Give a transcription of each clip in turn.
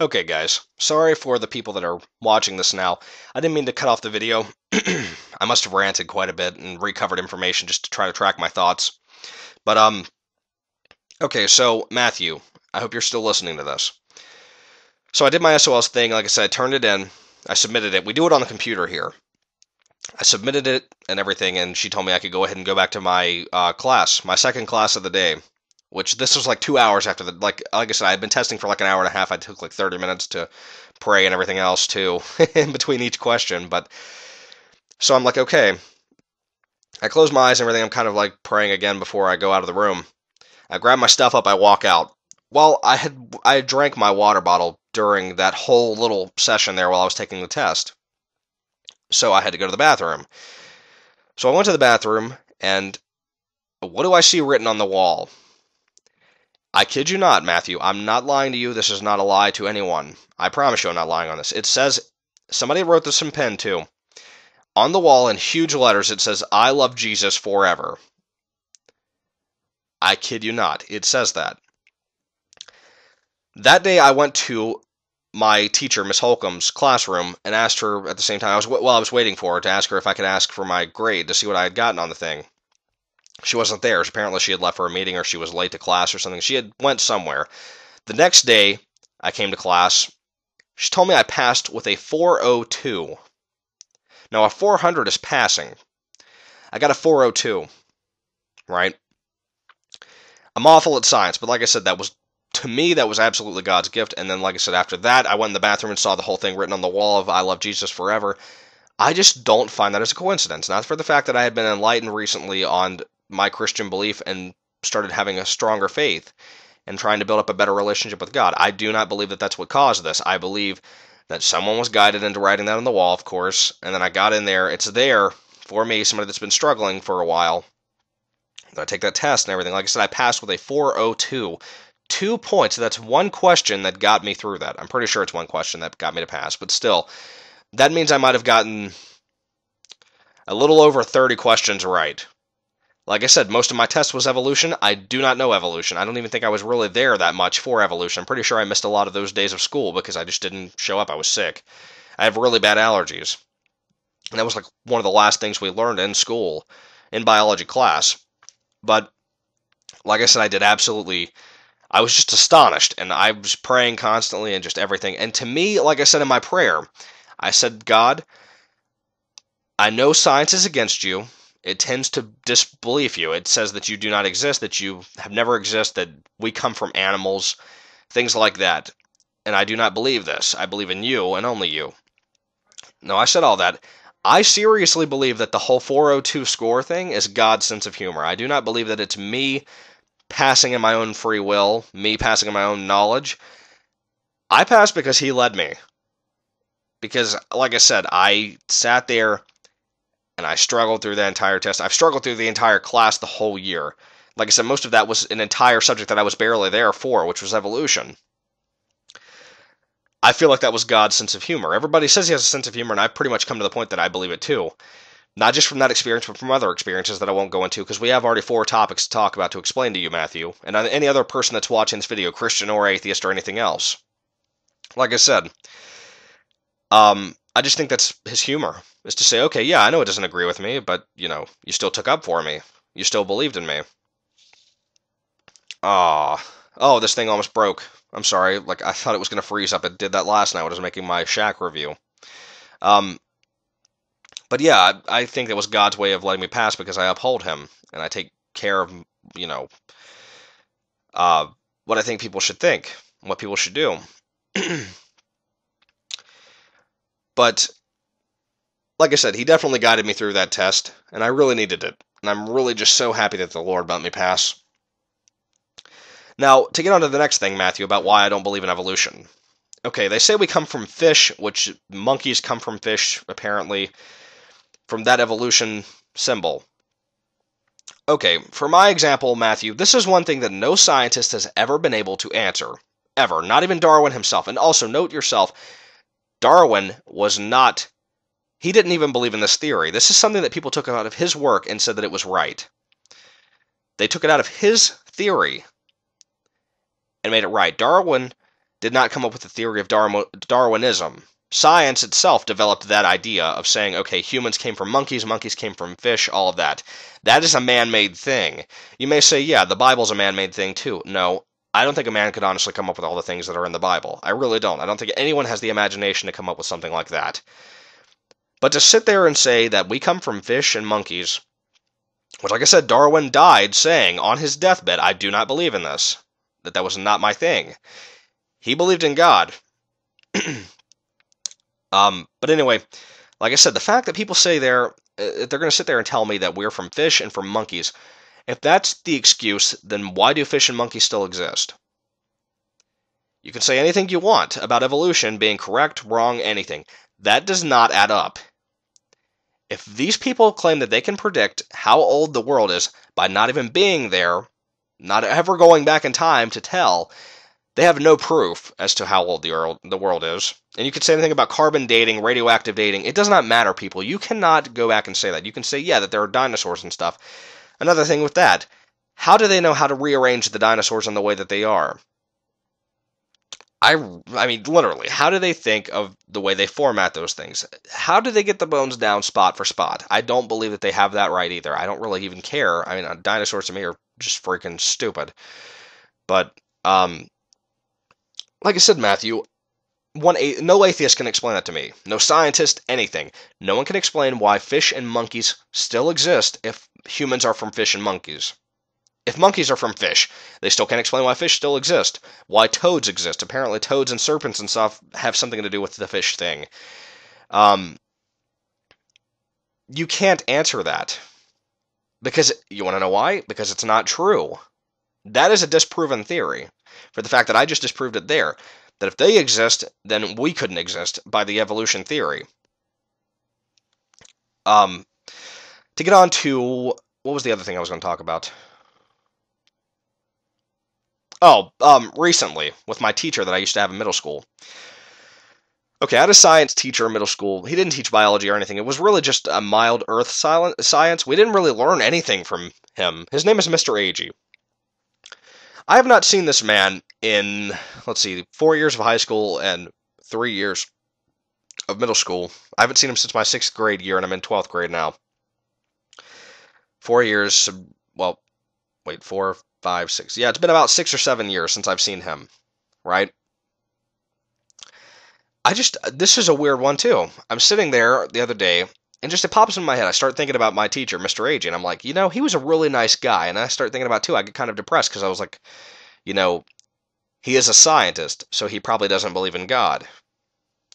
Okay, guys. Sorry for the people that are watching this now. I didn't mean to cut off the video. I must have ranted quite a bit and recovered information just to try to track my thoughts. But okay, so Matthew, I hope you're still listening to this. So I did my SOL's thing, like I said, I turned it in, I submitted it. We do it on the computer here. I submitted it and everything, and she told me I could go ahead and go back to my class, my second class of the day. Which this was like 2 hours after the like I said, I had been testing for like an hour and a half. I took like 30 minutes to pray and everything else too in between each question. But so I'm like, okay. I close my eyes and everything. I'm kind of like praying again before I go out of the room. I grab my stuff up. I walk out. Well, I drank my water bottle during that whole little session there while I was taking the test. So I had to go to the bathroom. So I went to the bathroom, and what do I see written on the wall? I kid you not, Matthew. I'm not lying to you. This is not a lie to anyone. I promise you I'm not lying on this. It says, somebody wrote this in pen too. On the wall in huge letters, it says, I love Jesus forever. I kid you not. It says that. That day I went to my teacher, Miss Holcomb's classroom, and asked her at the same time, I was waiting for her to ask her if I could ask for my grade to see what I had gotten on the thing. She wasn't there. Apparently she had left for a meeting or she was late to class or something. She had went somewhere. The next day, I came to class. She told me I passed with a 402. Now, a 400 is passing. I got a 402, right? I'm awful at science, but like I said, to me, that was absolutely God's gift. And then, like I said, after that, I went in the bathroom and saw the whole thing written on the wall of I love Jesus forever. I just don't find that as a coincidence. Not for the fact that I had been enlightened recently on my Christian belief and started having a stronger faith and trying to build up a better relationship with God. I do not believe that that's what caused this. I believe that someone was guided into writing that on the wall, of course, and then I got in there. It's there for me, somebody that's been struggling for a while. I take that test and everything. Like I said, I passed with a 402. 2 points. That's one question that got me through that. I'm pretty sure it's one question that got me to pass, but still, that means I might have gotten a little over 30 questions right. Like I said, most of my test was evolution. I do not know evolution. I don't even think I was really there that much for evolution. I'm pretty sure I missed a lot of those days of school because I just didn't show up. I was sick. I have really bad allergies. And that was like one of the last things we learned in school, in biology class. But like I said, I was just astonished. And I was praying constantly and just everything. And to me, like I said in my prayer, I said, God, I know science is against you. It tends to disbelieve you. It says that you do not exist, that you have never existed, that we come from animals, things like that. And I do not believe this. I believe in you and only you. No, I said all that. I seriously believe that the whole 402 score thing is God's sense of humor. I do not believe that it's me passing in my own free will, me passing in my own knowledge. I passed because he led me. Because, like I said, I sat there and I struggled through the entire test. I've struggled through the entire class the whole year. Like I said, most of that was an entire subject that I was barely there for, which was evolution. I feel like that was God's sense of humor. Everybody says he has a sense of humor, and I've pretty much come to the point that I believe it too. Not just from that experience, but from other experiences that I won't go into, because we have already 4 topics to talk about to explain to you, Matthew, and any other person that's watching this video, Christian or atheist or anything else. Like I said, I just think that's his humor, is to say, okay, yeah, I know it doesn't agree with me, but, you still took up for me. You still believed in me. Oh, this thing almost broke. I'm sorry, like, I thought it was going to freeze up. It did that last night when I was making my Shaq review. But yeah, I think that was God's way of letting me pass because I uphold him, and I take care of, what I think people should think, what people should do. But like I said, he definitely guided me through that test, and I really needed it. And I'm really just so happy that the Lord let me pass. Now, to get on to the next thing, Matthew, about why I don't believe in evolution. Okay, they say we come from fish, which monkeys come from fish, apparently, from that evolution symbol. Okay, for my example, Matthew, this is one thing that no scientist has ever been able to answer. Ever. Not even Darwin himself. And also, note yourself, Darwin was not... He didn't even believe in this theory. This is something that people took out of his work and said that it was right. They took it out of his theory and made it right. Darwin did not come up with the theory of Darwinism. Science itself developed that idea of saying, okay, humans came from monkeys, monkeys came from fish, all of that. That is a man-made thing. You may say, yeah, the Bible's a man-made thing too. No, I don't think a man could honestly come up with all the things that are in the Bible. I really don't. I don't think anyone has the imagination to come up with something like that. But to sit there and say that we come from fish and monkeys, which, like I said, Darwin died saying on his deathbed, I do not believe in this, that was not my thing. He believed in God. But anyway, like I said, the fact that people say they're going to sit there and tell me that we're from fish and from monkeys, if that's the excuse, then why do fish and monkeys still exist? You can say anything you want about evolution being correct, wrong, anything. That does not add up. If these people claim that they can predict how old the world is by not even being there, not ever going back in time to tell, they have no proof as to how old the world is. And you can say anything about carbon dating, radioactive dating. It does not matter, people. You cannot go back and say that. You can say, yeah, that there are dinosaurs and stuff. Another thing with that, how do they know how to rearrange the dinosaurs in the way that they are? I mean, literally, how do they think of the way they format those things? How do they get the bones down spot for spot? I don't believe that they have that right either. I don't really even care. I mean, dinosaurs to me are just freaking stupid. But, like I said, Matthew, no atheist can explain that to me. No scientist, anything. No one can explain why fish and monkeys still exist if humans are from fish and monkeys. If monkeys are from fish, they still can't explain why fish still exist. Why toads exist. Apparently toads and serpents and stuff have something to do with the fish thing. You can't answer that. Because, you want to know why? Because it's not true. That is a disproven theory. For the fact that I just disproved it there. That if they exist, then we couldn't exist by the evolution theory. To get on to, what was the other thing I was going to talk about? Oh, recently, with my teacher that I used to have in middle school. Okay, I had a science teacher in middle school. He didn't teach biology or anything. It was really just a mild earth science. We didn't really learn anything from him. His name is Mr. Agee. I have not seen this man in, 4 years of high school and 3 years of middle school. I haven't seen him since my 6th grade year, and I'm in 12th grade now. 4 years, 4, 5, 6. Yeah, it's been about 6 or 7 years since I've seen him, right? This is a weird one too. I'm sitting there the other day, and just it pops in my head. I start thinking about my teacher, Mr. Agee, and I'm like, he was a really nice guy. And I start thinking about too, I get kind of depressed because I was like, he is a scientist, so he probably doesn't believe in God.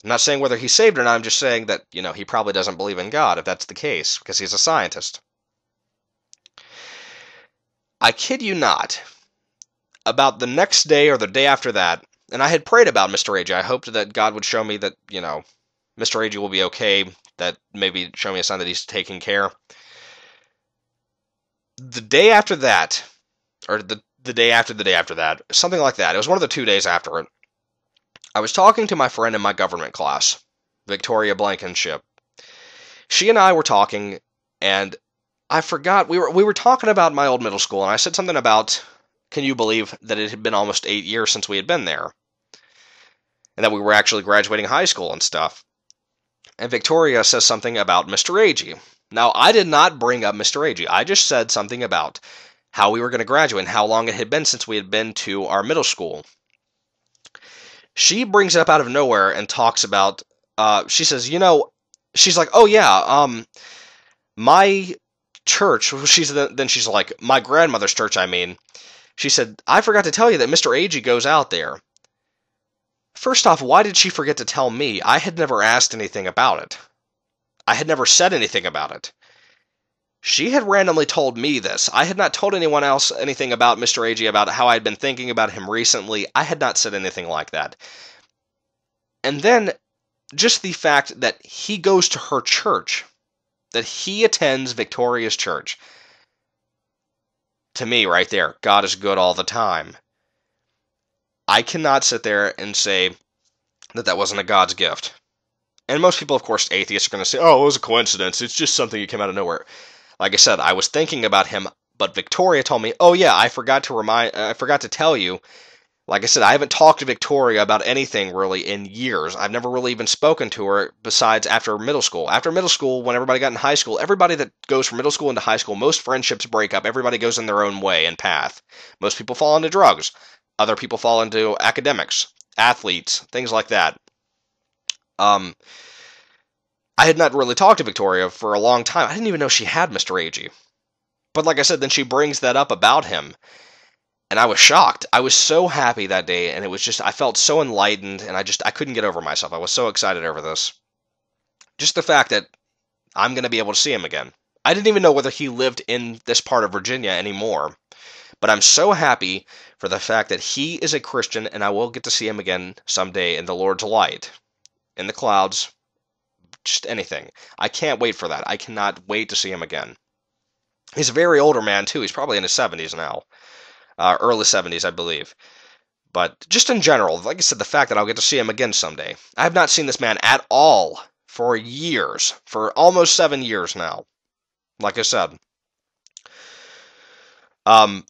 I'm not saying whether he's saved or not, I'm just saying that, he probably doesn't believe in God, if that's the case, because he's a scientist. I kid you not, about the next day or the day after that, and I had prayed about Mr. Agee. I hoped that God would show me that, Mr. Agee will be okay, that maybe show me a sign that he's taking care. The day after that, or the day after the day after that, something like that, it was one of the 2 days after it, I was talking to my friend in my government class, Victoria Blankenship. She and I were talking, and I forgot, we were talking about my old middle school, and I said something about, can you believe that it had been almost 8 years since we had been there? And that we were actually graduating high school and stuff. And Victoria says something about Mr. Agee. Now, I did not bring up Mr. Agee. I just said something about how we were going to graduate and how long it had been since we had been to our middle school. She brings it up out of nowhere and talks about, she says, she's like, oh yeah, my church, she's like, my grandmother's church, I mean. She said, I forgot to tell you that Mr. Agee goes out there. First off, why did she forget to tell me? I had never asked anything about it. I had never said anything about it. She had randomly told me this. I had not told anyone else anything about Mr. Agee, about how I had been thinking about him recently. I had not said anything like that. And then, just the fact that he goes to her church, that he attends Victoria's church. To me, right there, God is good all the time. I cannot sit there and say that that wasn't a God's gift. And most people, of course, atheists, are going to say, oh, it was a coincidence. It's just something that came out of nowhere. Like I said, I was thinking about him, but Victoria told me, oh yeah, I forgot to tell you, Like I said, I haven't talked to Victoria about anything really in years. I've never really even spoken to her besides after middle school. After middle school, when everybody got in high school, everybody that goes from middle school into high school, most friendships break up. Everybody goes in their own way and path. Most people fall into drugs. Other people fall into academics, athletes, things like that. I had not really talked to Victoria for a long time. I didn't even know she had Mr. Agee. But like I said, then she brings that up about him. And I was shocked. I was so happy that day, and it was just, I felt so enlightened, and I couldn't get over myself. I was so excited over this. Just the fact that I'm going to be able to see him again. I didn't even know whether he lived in this part of Virginia anymore. But I'm so happy for the fact that he is a Christian, and I will get to see him again someday in the Lord's light. In the clouds. Just anything. I can't wait for that. I cannot wait to see him again. He's a very older man, too. He's probably in his 70s now. Early 70s, I believe. But just in general, like I said, the fact that I'll get to see him again someday. I have not seen this man at all for years. For almost 7 years now. Like I said. But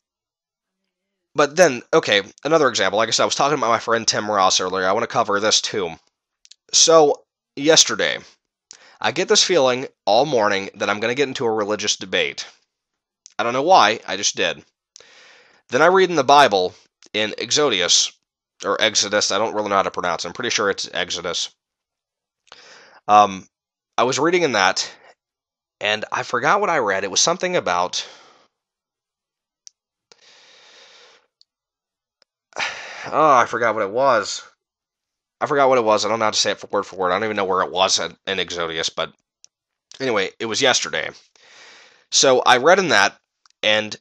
then, okay, another example. Like I said, I was talking about my friend Tim Ross earlier. I want to cover this too. So, yesterday, I get this feeling all morning that I'm going to get into a religious debate. I don't know why, I just did. Then I read in the Bible, in Exodus, or Exodus, I don't really know how to pronounce it. I'm pretty sure it's Exodus. I was reading in that, and I forgot what I read. It was something about... Oh, I forgot what it was. I forgot what it was. I don't know how to say it for word. I don't even know where it was in Exodus, but anyway, it was yesterday. So I read in that, and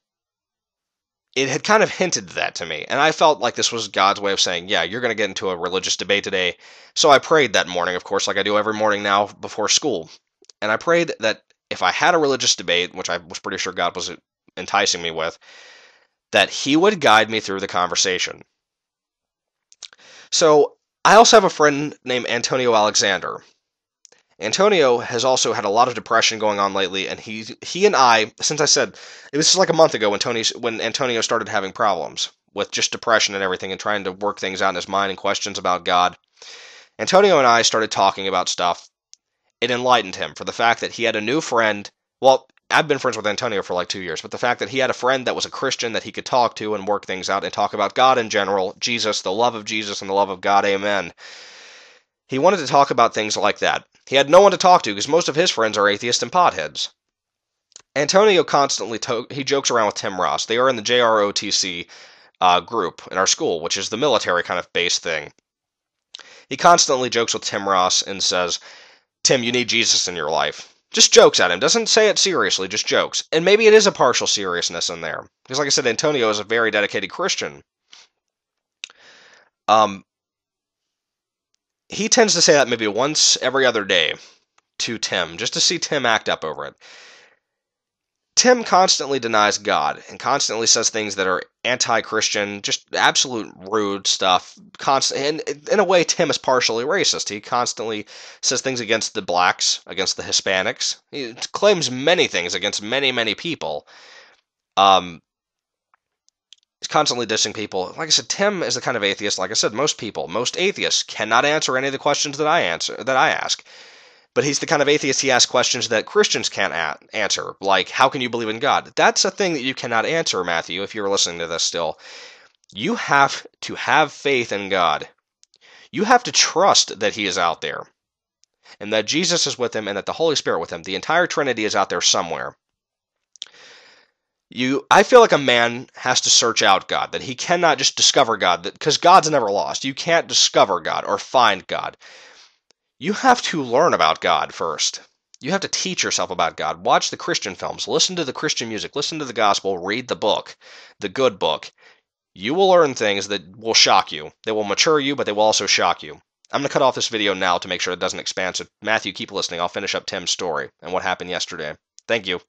it had kind of hinted that to me, and I felt like this was God's way of saying, yeah, you're going to get into a religious debate today. So I prayed that morning, of course, like I do every morning now before school. And I prayed that if I had a religious debate, which I was pretty sure God was enticing me with, that He would guide me through the conversation. So I also have a friend named Antonio Alexander. Antonio has also had a lot of depression going on lately, and he and I, since I said, it was just like a month ago when Antonio started having problems with just depression and everything and trying to work things out in his mind and questions about God. Antonio and I started talking about stuff. It enlightened him for the fact that he had a new friend. Well, I've been friends with Antonio for like 2 years, but the fact that he had a friend that was a Christian that he could talk to and work things out and talk about God in general, Jesus, the love of Jesus and the love of God, amen. He wanted to talk about things like that. He had no one to talk to because most of his friends are atheists and potheads. Antonio constantly he jokes around with Tim Ross. They are in the JROTC group in our school, which is the military kind of base thing. He constantly jokes with Tim Ross and says, Tim, you need Jesus in your life. Just jokes at him. Doesn't say it seriously, just jokes. And maybe it is a partial seriousness in there. Because like I said, Antonio is a very dedicated Christian. He tends to say that maybe once every other day to Tim, just to see Tim act up over it. Tim constantly denies God and constantly says things that are anti-Christian, just absolute rude stuff. And in a way, Tim is partially racist. He constantly says things against the blacks, against the Hispanics. He claims many things against many, many people. He's constantly dissing people. Like I said, Tim is the kind of atheist, like I said, most atheists cannot answer any of the questions that I ask. But he's the kind of atheist, he asks questions that Christians can't answer, like, how can you believe in God? That's a thing that you cannot answer, Matthew, if you're listening to this still. You have to have faith in God. You have to trust that He is out there, and that Jesus is with Him, and that the Holy Spirit with Him. The entire Trinity is out there somewhere. I feel like a man has to search out God, that he cannot just discover God, because God's never lost. You can't discover God or find God. You have to learn about God first. You have to teach yourself about God. Watch the Christian films, listen to the Christian music, listen to the gospel, read the book, the good book. You will learn things that will shock you. They will mature you, but they will also shock you. I'm going to cut off this video now to make sure it doesn't expand. So Matthew, keep listening. I'll finish up Tim's story and what happened yesterday. Thank you.